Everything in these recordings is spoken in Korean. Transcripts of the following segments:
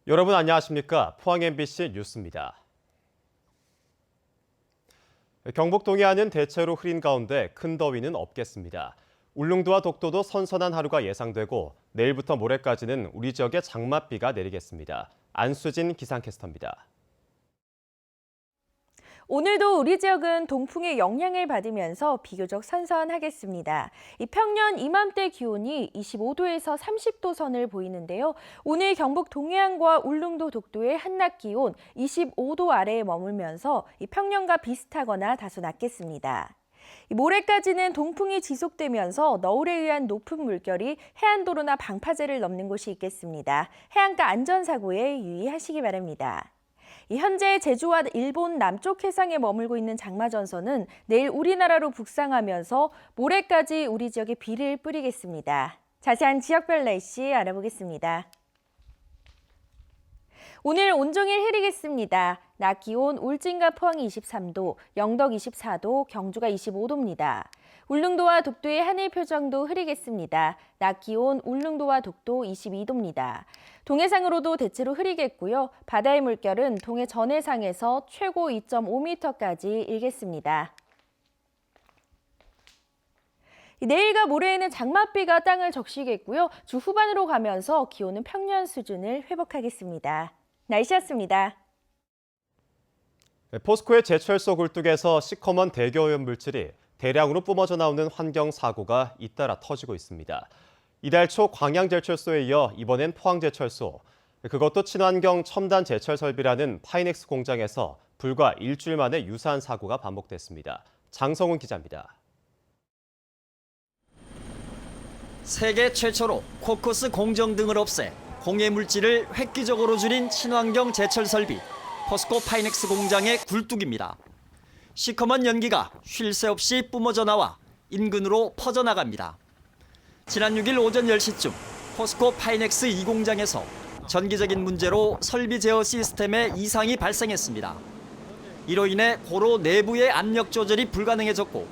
여러분 안녕하십니까? 포항 MBC 뉴스입니다. 경북 동해안은 대체로 흐린 가운데 큰 더위는 없겠습니다. 울릉도와 독도도 선선한 하루가 예상되고 내일부터 모레까지는 우리 지역에 장맛비가 내리겠습니다. 안수진 기상캐스터입니다. 오늘도 우리 지역은 동풍의 영향을 받으면서 비교적 선선하겠습니다. 이 평년 이맘때 기온이 25도에서 30도 선을 보이는데요. 오늘 경북 동해안과 울릉도 독도의 한낮 기온 25도 아래에 머물면서 이 평년과 비슷하거나 다소 낮겠습니다. 모레까지는 동풍이 지속되면서 너울에 의한 높은 물결이 해안도로나 방파제를 넘는 곳이 있겠습니다. 해안가 안전사고에 유의하시기 바랍니다. 현재 제주와 일본 남쪽 해상에 머물고 있는 장마전선은 내일 우리나라로 북상하면서 모레까지 우리 지역에 비를 뿌리겠습니다. 자세한 지역별 날씨 알아보겠습니다. 오늘 온종일 흐리겠습니다. 낮 기온 울진과 포항이 23도, 영덕 24도, 경주가 25도입니다. 울릉도와 독도의 하늘 표정도 흐리겠습니다. 낮 기온 울릉도와 독도 22도입니다. 동해상으로도 대체로 흐리겠고요. 바다의 물결은 동해 전해상에서 최고 2.5m까지 일겠습니다. 내일과 모레에는 장맛비가 땅을 적시겠고요. 주 후반으로 가면서 기온은 평년 수준을 회복하겠습니다. 날씨였습니다. 포스코의 제철소 굴뚝에서 시커먼 대기오염 물질이 대량으로 뿜어져 나오는 환경사고가 잇따라 터지고 있습니다. 이달 초 광양제철소에 이어 이번엔 포항제철소, 그것도 친환경 첨단 제철 설비라는 파이넥스 공장에서 불과 일주일 만에 유사한 사고가 반복됐습니다. 장성훈 기자입니다. 세계 최초로 코크스 공정 등을 없애 공해 물질을 획기적으로 줄인 친환경 제철 설비 포스코 파이넥스 공장의 굴뚝입니다. 시커먼 연기가 쉴 새 없이 뿜어져 나와 인근으로 퍼져나갑니다. 지난 6일 오전 10시쯤 포스코 파이넥스 2공장에서 전기적인 문제로 설비 제어 시스템에 이상이 발생했습니다. 이로 인해 고로 내부의 압력 조절이 불가능해졌고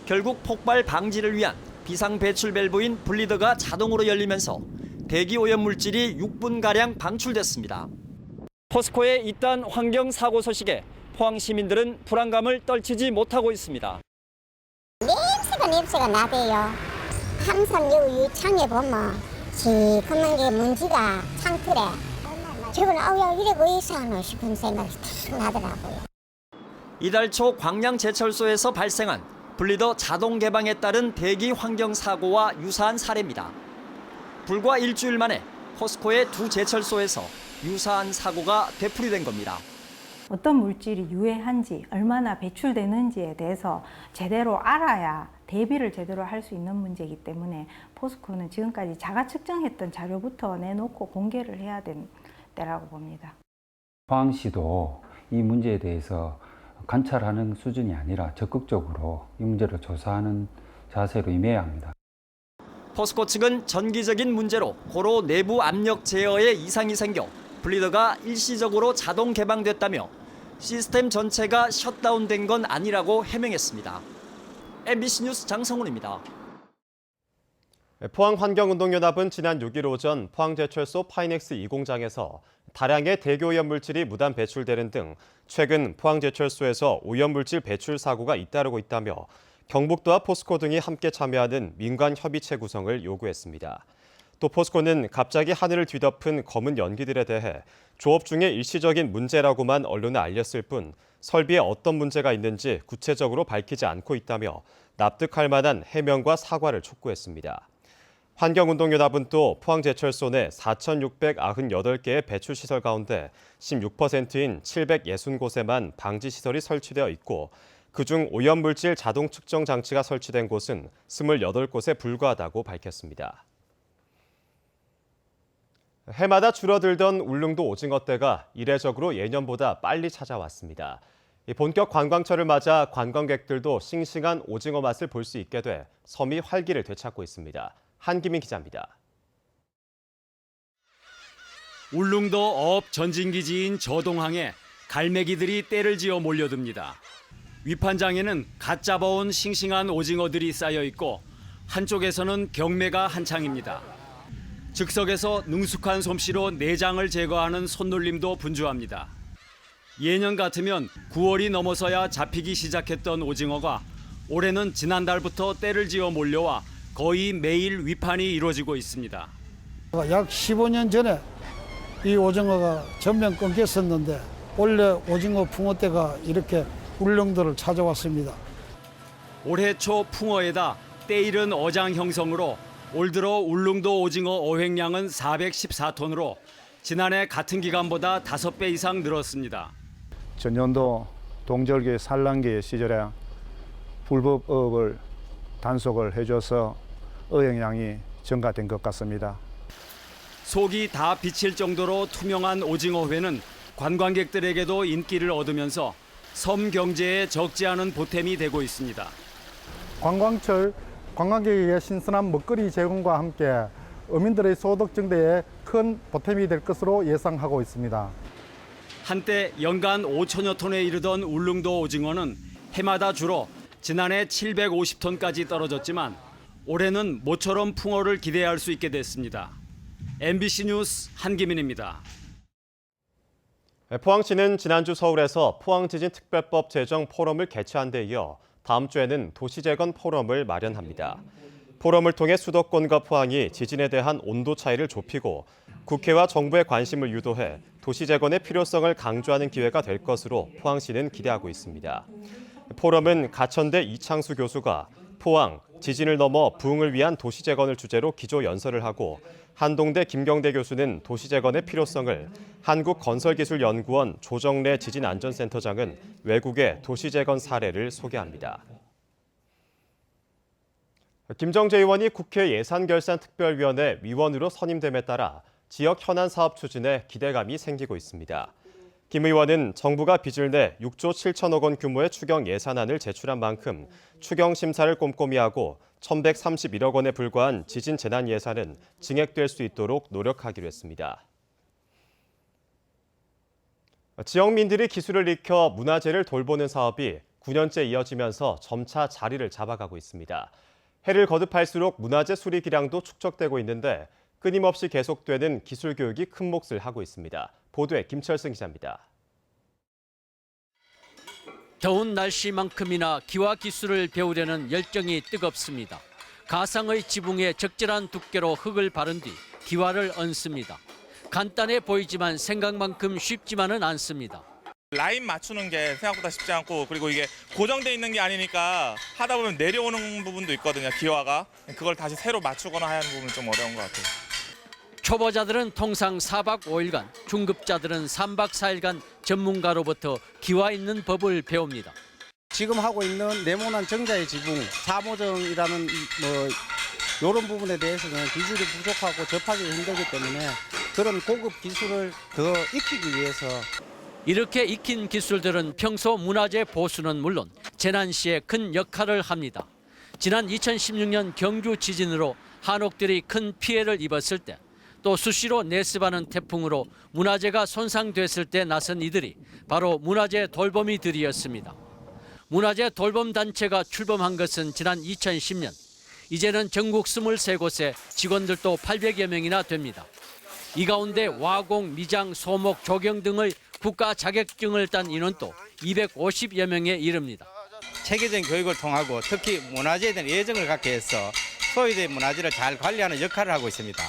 결국 폭발 방지를 위한 비상 배출 밸브인 블리더가 자동으로 열리면서 대기 오염 물질이 6분가량 방출됐습니다. 포스코의 이딴 환경 사고 소식에 포항 시민들은 불안감을 떨치지 못하고 있습니다. 냄새가 나대요. 항상 여기 창에 보면 시커먼 게 먼지가 창틀에 저건 아우야 이래고 이상하노 싶은 생각이 탁 나더라고요. 이달 초 광양 제철소에서 발생한 블리더 자동 개방에 따른 대기 환경 사고와 유사한 사례입니다. 불과 일주일 만에 포스코의 두 제철소에서 유사한 사고가 되풀이된 겁니다. 어떤 물질이 유해한지, 얼마나 배출되는지에 대해서 제대로 알아야 대비를 제대로 할 수 있는 문제이기 때문에 포스코는 지금까지 자가 측정했던 자료부터 내놓고 공개를 해야 될 때라고 봅니다. 포항시도 이 문제에 대해서 관찰하는 수준이 아니라 적극적으로 이 문제를 조사하는 자세로 임해야 합니다. 포스코 측은 전기적인 문제로 고로 내부 압력 제어에 이상이 생겨 블리더가 일시적으로 자동 개방됐다며 시스템 전체가 셧다운된 건 아니라고 해명했습니다. MBC 뉴스 장성훈입니다. 포항환경운동연합은 지난 6일 오전 포항제철소 파이넥스 2공장에서 다량의 대기오염 물질이 무단 배출되는 등 최근 포항제철소에서 오염물질 배출 사고가 잇따르고 있다며 경북도와 포스코 등이 함께 참여하는 민관협의체 구성을 요구했습니다. 또 포스코는 갑자기 하늘을 뒤덮은 검은 연기들에 대해 조업 중에 일시적인 문제라고만 언론에 알렸을 뿐 설비에 어떤 문제가 있는지 구체적으로 밝히지 않고 있다며 납득할 만한 해명과 사과를 촉구했습니다. 환경운동연합은 또 포항제철소 내 4,698개의 배출시설 가운데 16%인 760곳에만 방지시설이 설치되어 있고 그중 오염물질 자동 측정 장치가 설치된 곳은 28곳에 불과하다고 밝혔습니다. 해마다 줄어들던 울릉도 오징어떼가 이례적으로 예년보다 빨리 찾아왔습니다. 본격 관광철을 맞아 관광객들도 싱싱한 오징어 맛을 볼 수 있게 돼 섬이 활기를 되찾고 있습니다. 한기민 기자입니다. 울릉도 어업 전진기지인 저동항에 갈매기들이 떼를 지어 몰려듭니다. 위판장에는 갓 잡아온 싱싱한 오징어들이 쌓여 있고 한쪽에서는 경매가 한창입니다. 즉석에서 능숙한 솜씨로 내장을 제거하는 손놀림도 분주합니다. 예년 같으면 9월이 넘어서야 잡히기 시작했던 오징어가 올해는 지난달부터 떼를 지어 몰려와 거의 매일 위판이 이루어지고 있습니다. 약 15년 전에 이 오징어가 전면 끊겼었는데 원래 오징어 붕어 때가 이렇게 울릉도를 찾아왔습니다. 올해 초 풍어에다 때이른 어장 형성으로 올 들어 울릉도 오징어 어획량은 414톤으로 지난해 같은 기간보다 5배 이상 늘었습니다. 전년도 동절기 산란기 시절에 불법 어업을 단속을 해줘서 어획량이 증가된 것 같습니다. 속이 다 비칠 정도로 투명한 오징어회는 관광객들에게도 인기를 얻으면서 섬 경제에 적지 않은 보탬이 되고 있습니다. 관광철 관광객에게 신선한 먹거리 제공과 함께 어민들의 소득 증대에 큰 보탬이 될 것으로 예상하고 있습니다. 한때 연간 5천여 톤에 이르던 울릉도 오징어는 해마다 줄어 지난해 750톤까지 떨어졌지만 올해는 모처럼 풍어를 기대할 수 있게 됐습니다. MBC 뉴스 한기민입니다. 포항시는 지난주 서울에서 포항지진특별법 제정 포럼을 개최한 데 이어 다음 주에는 도시재건 포럼을 마련합니다. 포럼을 통해 수도권과 포항이 지진에 대한 온도 차이를 좁히고 국회와 정부의 관심을 유도해 도시재건의 필요성을 강조하는 기회가 될 것으로 포항시는 기대하고 있습니다. 포럼은 가천대 이창수 교수가 포항, 지진을 넘어 부흥을 위한 도시재건을 주제로 기조 연설을 하고 한동대 김경대 교수는 도시재건의 필요성을 한국건설기술연구원 조정래 지진안전센터장은 외국의 도시재건 사례를 소개합니다. 김정재 의원이 국회 예산결산특별위원회 위원으로 선임됨에 따라 지역 현안 사업 추진에 기대감이 생기고 있습니다. 김 의원은 정부가 빚을 내 6조 7천억 원 규모의 추경 예산안을 제출한 만큼 추경 심사를 꼼꼼히 하고 1,131억 원에 불과한 지진 재난 예산은 증액될 수 있도록 노력하기로 했습니다. 지역민들이 기술을 익혀 문화재를 돌보는 사업이 9년째 이어지면서 점차 자리를 잡아가고 있습니다. 해를 거듭할수록 문화재 수리 기량도 축적되고 있는데 끊임없이 계속되는 기술 교육이 큰 몫을 하고 있습니다. 보도에 김철승 기자입니다. 더운 날씨만큼이나 기와 기술을 배우려는 열정이 뜨겁습니다. 가상의 지붕에 적절한 두께로 흙을 바른 뒤 기와를 얹습니다. 간단해 보이지만 생각만큼 쉽지만은 않습니다. 라인 맞추는 게 생각보다 쉽지 않고 그리고 이게 고정돼 있는 게 아니니까 하다 보면 내려오는 부분도 있거든요. 기와가. 그걸 다시 새로 맞추거나 하는 부분은 좀 어려운 것 같아요. 초보자들은 통상 4박 5일간, 중급자들은 3박 4일간 전문가로부터 기와 있는 법을 배웁니다. 지금 하고 있는 네모난 정자의 지붕, 4모정이라는 이런 부분에 대해서는 기술이 부족하고 접하기 힘들기 때문에 그런 고급 기술을 더 익히기 위해서 이렇게 익힌 기술들은 평소 문화재 보수는 물론 재난 시에 큰 역할을 합니다. 지난 2016년 경주 지진으로 한옥들이 큰 피해를 입었을 때 또 수시로 내습하는 태풍으로 문화재가 손상됐을 때 나선 이들이 바로 문화재 돌보미들이었습니다. 문화재 돌봄단체가 출범한 것은 지난 2010년. 이제는 전국 23곳에 직원들도 800여 명이나 됩니다. 이 가운데 와공, 미장, 소목, 조경 등의 국가 자격증을 딴 인원도 250여 명에 이릅니다. 체계적인 교육을 통하고 특히 문화재에 대한 애정을 갖게 해서 소유된 문화재를 잘 관리하는 역할을 하고 있습니다.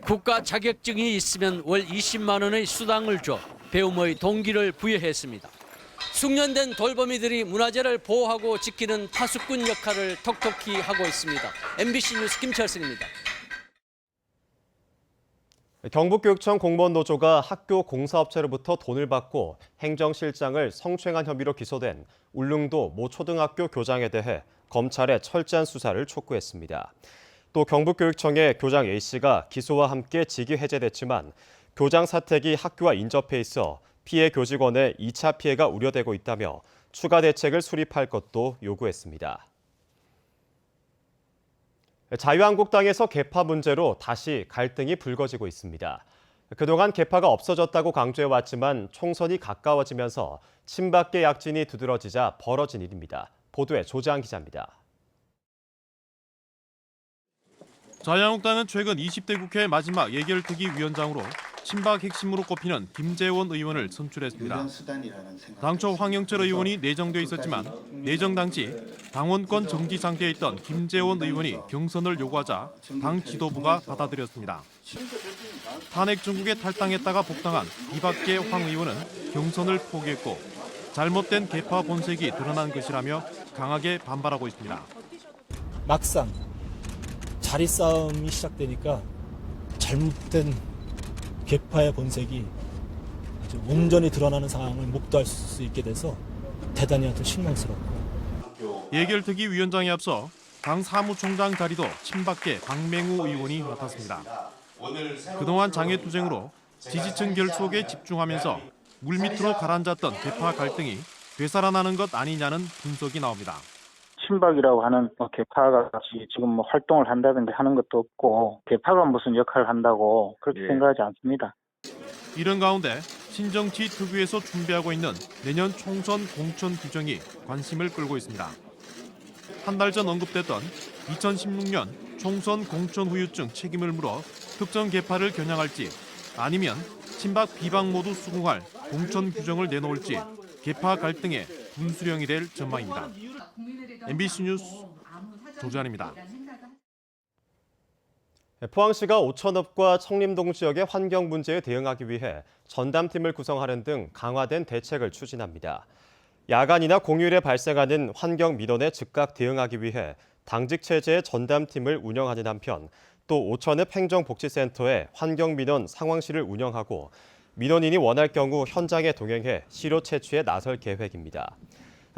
국가 자격증이 있으면 월 20만 원의 수당을 줘 배움의 동기를 부여했습니다. 숙련된 돌보미들이 문화재를 보호하고 지키는 파수꾼 역할을 톡톡히 하고 있습니다. MBC 뉴스 김철승입니다. 경북교육청 공무원 노조가 학교 공사업체로부터 돈을 받고 행정실장을 성추행한 혐의로 기소된 울릉도 모 초등학교 교장에 대해 검찰에 철저한 수사를 촉구했습니다. 또 경북교육청의 교장 A씨가 기소와 함께 직위 해제됐지만 교장 사택이 학교와 인접해 있어 피해 교직원의 2차 피해가 우려되고 있다며 추가 대책을 수립할 것도 요구했습니다. 자유한국당에서 계파 문제로 다시 갈등이 불거지고 있습니다. 그동안 계파가 없어졌다고 강조해왔지만 총선이 가까워지면서 친박계 약진이 두드러지자 벌어진 일입니다. 보도에 조재한 기자입니다. 자유한국당은 최근 20대 국회 마지막 예결특위 위원장으로 친박 핵심으로 꼽히는 김재원 의원을 선출했습니다. 당초 황영철 의원이 내정돼 있었지만 내정 당시 당원권 정지 상태에 있던 김재원 의원이 경선을 요구하자 당 지도부가 받아들였습니다. 탄핵 정국에 탈당했다가 복당한 이밖에 황 의원은 경선을 포기했고 잘못된 계파 본색이 드러난 것이라며 강하게 반발하고 있습니다. 막상 자리 싸움이 시작되니까 잘못된 계파의 본색이 아주 온전히 드러나는 상황을 목도할 수 있게 돼서 대단히 아주 실망스럽고. 예결특위 위원장에 앞서 당 사무총장 자리도 친박계 박맹우 의원이 맡았습니다. 그동안 장애투쟁으로 지지층 결속에 집중하면서 물밑으로 가라앉았던 계파 갈등이 되살아나는 것 아니냐는 분석이 나옵니다. 친박이라고 하는 계파가 같이 지금 활동을 한다든지 하는 것도 없고 계파가 무슨 역할을 한다고 그렇게 생각하지 않습니다. 이런 가운데 신정치 특위에서 준비하고 있는 내년 총선 공천 규정이 관심을 끌고 있습니다. 한 달 전 언급됐던 2016년 총선 공천 후유증 책임을 물어 특정 계파를 겨냥할지 아니면 친박 비박 모두 수긍할 공천 규정을 내놓을지 계파 갈등의 분수령이 될 전망입니다. MBC 뉴스 조지환입니다. 포항시가 오천읍과 청림동 지역의 환경 문제에 대응하기 위해 전담팀을 구성하는 등 강화된 대책을 추진합니다. 야간이나 공휴일에 발생하는 환경 민원에 즉각 대응하기 위해 당직 체제의 전담팀을 운영하는 한편 또 오천읍 행정복지센터에 환경민원 상황실을 운영하고 민원인이 원할 경우 현장에 동행해 시료 채취에 나설 계획입니다.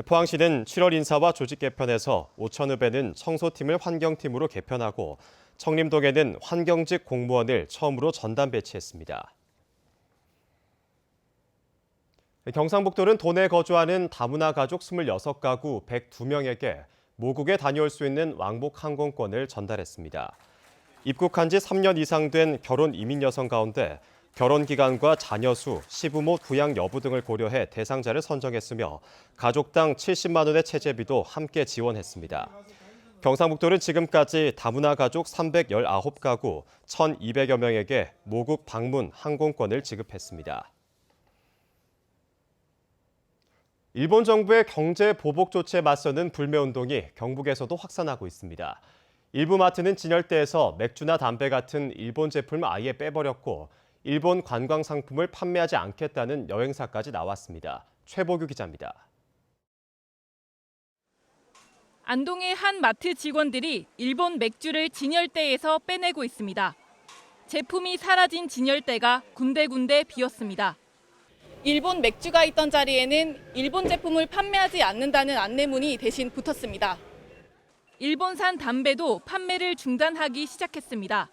포항시는 7월 인사와 조직 개편에서 오천읍에는 청소팀을 환경팀으로 개편하고 청림동에는 환경직 공무원을 처음으로 전담 배치했습니다. 경상북도는 도내에 거주하는 다문화 가족 26가구 102명에게 모국에 다녀올 수 있는 왕복 항공권을 전달했습니다. 입국한 지 3년 이상 된 결혼 이민 여성 가운데 결혼 기간과 자녀 수, 시부모 부양 여부 등을 고려해 대상자를 선정했으며 가족당 70만 원의 체재비도 함께 지원했습니다. 경상북도는 지금까지 다문화 가족 319가구 1,200여 명에게 모국 방문 항공권을 지급했습니다. 일본 정부의 경제 보복 조치에 맞서는 불매운동이 경북에서도 확산하고 있습니다. 일부 마트는 진열대에서 맥주나 담배 같은 일본 제품을 아예 빼버렸고 일본 관광 상품을 판매하지 않겠다는 여행사까지 나왔습니다. 최보규 기자입니다. 안동의 한 마트 직원들이 일본 맥주를 진열대에서 빼내고 있습니다. 제품이 사라진 진열대가 군데군데 비었습니다. 일본 맥주가 있던 자리에는 일본 제품을 판매하지 않는다는 안내문이 대신 붙었습니다. 일본산 담배도 판매를 중단하기 시작했습니다.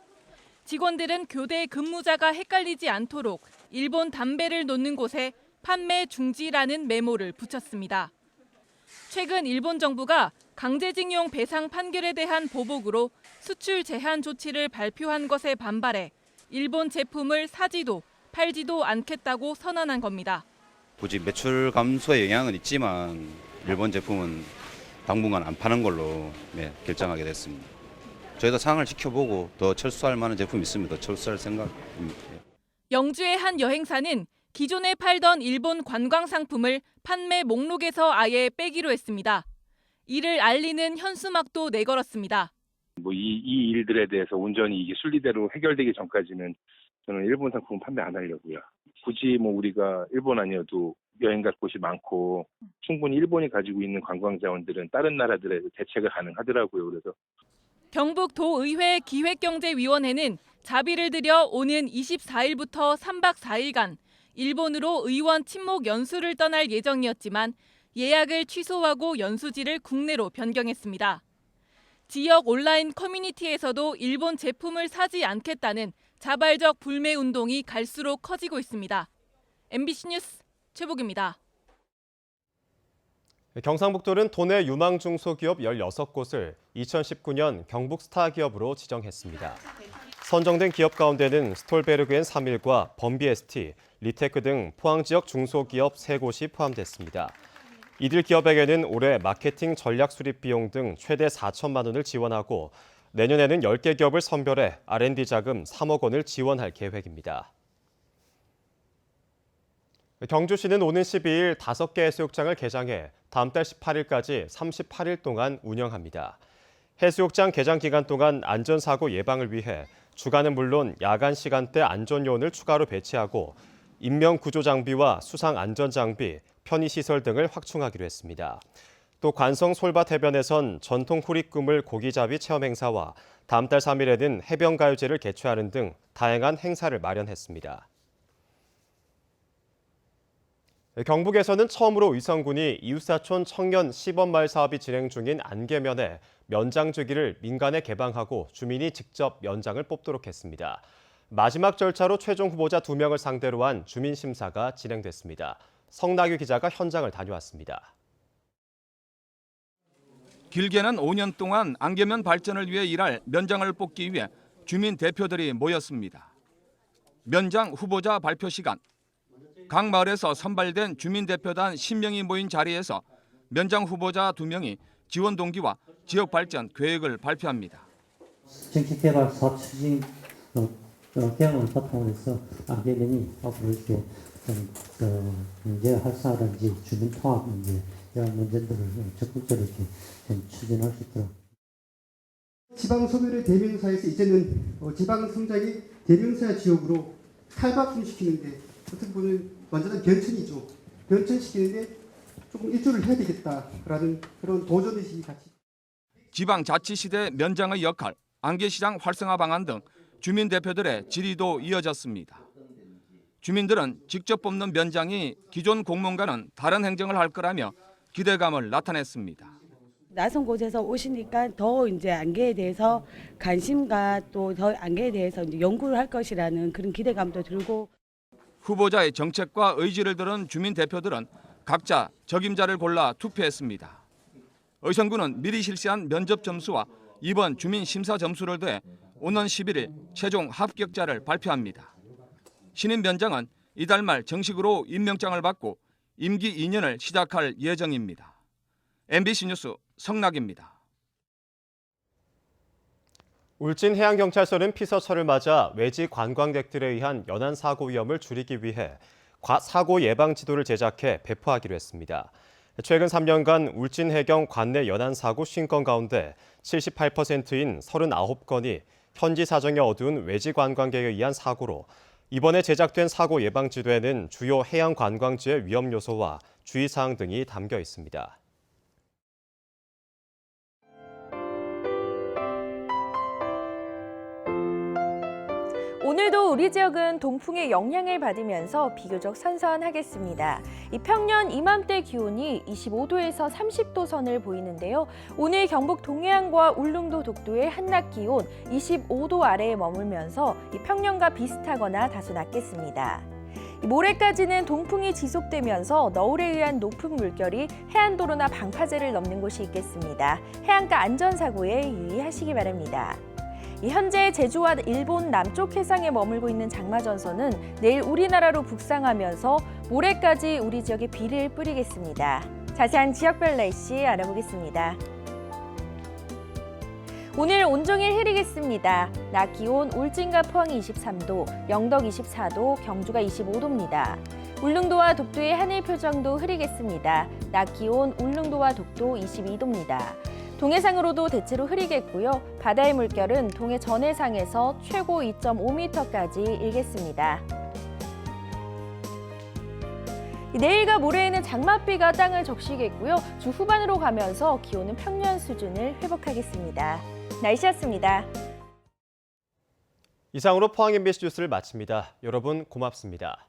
직원들은 교대 근무자가 헷갈리지 않도록 일본 담배를 놓는 곳에 판매 중지라는 메모를 붙였습니다. 최근 일본 정부가 강제징용 배상 판결에 대한 보복으로 수출 제한 조치를 발표한 것에 반발해 일본 제품을 사지도 팔지도 않겠다고 선언한 겁니다. 굳이 매출 감소에 영향은 있지만 일본 제품은 당분간 안 파는 걸로 결정하게 됐습니다. 저희도 상황을 지켜보고 더 철수할 만한 제품이 있으면 더 철수할 생각입니다. 영주의 한 여행사는 기존에 팔던 일본 관광 상품을 판매 목록에서 아예 빼기로 했습니다. 이를 알리는 현수막도 내걸었습니다. 이 일들에 대해서 온전히 이게 순리대로 해결되기 전까지는 저는 일본 상품 판매 안 하려고요. 굳이 우리가 일본 아니어도 여행 갈 곳이 많고 충분히 일본이 가지고 있는 관광 자원들은 다른 나라들에 대체가 가능하더라고요. 그래서 경북도의회 기획경제위원회는 자비를 들여 오는 24일부터 3박 4일간 일본으로 의원 친목 연수를 떠날 예정이었지만 예약을 취소하고 연수지를 국내로 변경했습니다. 지역 온라인 커뮤니티에서도 일본 제품을 사지 않겠다는 자발적 불매 운동이 갈수록 커지고 있습니다. MBC 뉴스 최복입니다. 경상북도는 도내 유망 중소기업 16곳을 2019년 경북 스타 기업으로 지정했습니다. 선정된 기업 가운데는 스톨베르그앤 3일과 범비ST, 리테크 등 포항 지역 중소기업 3곳이 포함됐습니다. 이들 기업에게는 올해 마케팅 전략 수립 비용 등 최대 4천만 원을 지원하고 내년에는 10개 기업을 선별해 R&D 자금 3억 원을 지원할 계획입니다. 경주시는 오는 12일 5개 해수욕장을 개장해 다음 달 18일까지 38일 동안 운영합니다. 해수욕장 개장 기간 동안 안전사고 예방을 위해 주간은 물론 야간 시간대 안전요원을 추가로 배치하고 인명구조 장비와 수상 안전 장비, 편의시설 등을 확충하기로 했습니다. 또 관성 솔밭 해변에선 전통 후리꿈을 고기잡이 체험 행사와 다음 달 3일에는 해변가요제를 개최하는 등 다양한 행사를 마련했습니다. 경북에서는 처음으로 의성군이 이웃사촌 청년 시범마을 사업이 진행 중인 안개면에 면장주기를 민간에 개방하고 주민이 직접 면장을 뽑도록 했습니다. 마지막 절차로 최종 후보자 2명을 상대로 한 주민심사가 진행됐습니다. 성나규 기자가 현장을 다녀왔습니다. 길게는 5년 동안 안개면 발전을 위해 일할 면장을 뽑기 위해 주민 대표들이 모였습니다. 면장 후보자 발표 시간. 각 마을에서 선발된 주민대표단 10명이 모인 자리에서 면장 후보자 2명이 지원 동기와 지역 발전 계획을 발표합니다. 정책개발 사업 추진 경험을 바탕으로 해서 안개면이 앞으로 이렇게 문제 활성화든지 주민 통합 문제 이런 문제들을 적극적으로 이렇게 추진할 수 있도록. 지방소멸의 대명사에서 이제는 지방성장의 대명사 지역으로 탈바꿈시키는데 어떻게 보면 완전한 변천이죠. 변천시키는데 조금 일조를 해야 되겠다라는 그런 도전의식이 같이. 지방자치시대 면장의 역할, 안개시장 활성화 방안 등 주민 대표들의 질의도 이어졌습니다. 주민들은 직접 뽑는 면장이 기존 공무원과는 다른 행정을 할 거라며 기대감을 나타냈습니다. 낯선 곳에서 오시니까 더 이제 안개에 대해서 관심과 또 더 안개에 대해서 이제 연구를 할 것이라는 그런 기대감도 들고. 후보자의 정책과 의지를 들은 주민 대표들은 각자 적임자를 골라 투표했습니다. 의성군은 미리 실시한 면접 점수와 이번 주민 심사 점수를 더해 오는 11일 최종 합격자를 발표합니다. 신임 면장은 이달 말 정식으로 임명장을 받고 임기 2년을 시작할 예정입니다. MBC 뉴스 성낙입니다. 울진해양경찰서는 피서철을 맞아 외지 관광객들에 의한 연안 사고 위험을 줄이기 위해 사고 예방 지도를 제작해 배포하기로 했습니다. 최근 3년간 울진해경 관내 연안 사고 50건 가운데 78%인 39건이 현지 사정이 어두운 외지 관광객에 의한 사고로 이번에 제작된 사고 예방 지도에는 주요 해양 관광지의 위험 요소와 주의사항 등이 담겨 있습니다. 오늘도 우리 지역은 동풍의 영향을 받으면서 비교적 선선하겠습니다. 이 평년 이맘때 기온이 25도에서 30도 선을 보이는데요. 오늘 경북 동해안과 울릉도 독도의 한낮 기온 25도 아래에 머물면서 이 평년과 비슷하거나 다소 낮겠습니다. 모레까지는 동풍이 지속되면서 너울에 의한 높은 물결이 해안도로나 방파제를 넘는 곳이 있겠습니다. 해안가 안전사고에 유의하시기 바랍니다. 현재 제주와 일본 남쪽 해상에 머물고 있는 장마전선은 내일 우리나라로 북상하면서 모레까지 우리 지역에 비를 뿌리겠습니다. 자세한 지역별 날씨 알아보겠습니다. 오늘 온종일 흐리겠습니다. 낮 기온 울진과 포항이 23도, 영덕 24도, 경주가 25도입니다. 울릉도와 독도의 하늘 표정도 흐리겠습니다. 낮 기온 울릉도와 독도 22도입니다. 동해상으로도 대체로 흐리겠고요. 바다의 물결은 동해 전해상에서 최고 2.5m까지 일겠습니다. 내일과 모레에는 장맛비가 땅을 적시겠고요. 주 후반으로 가면서 기온은 평년 수준을 회복하겠습니다. 날씨였습니다. 이상으로 포항 MBC 뉴스를 마칩니다. 여러분 고맙습니다.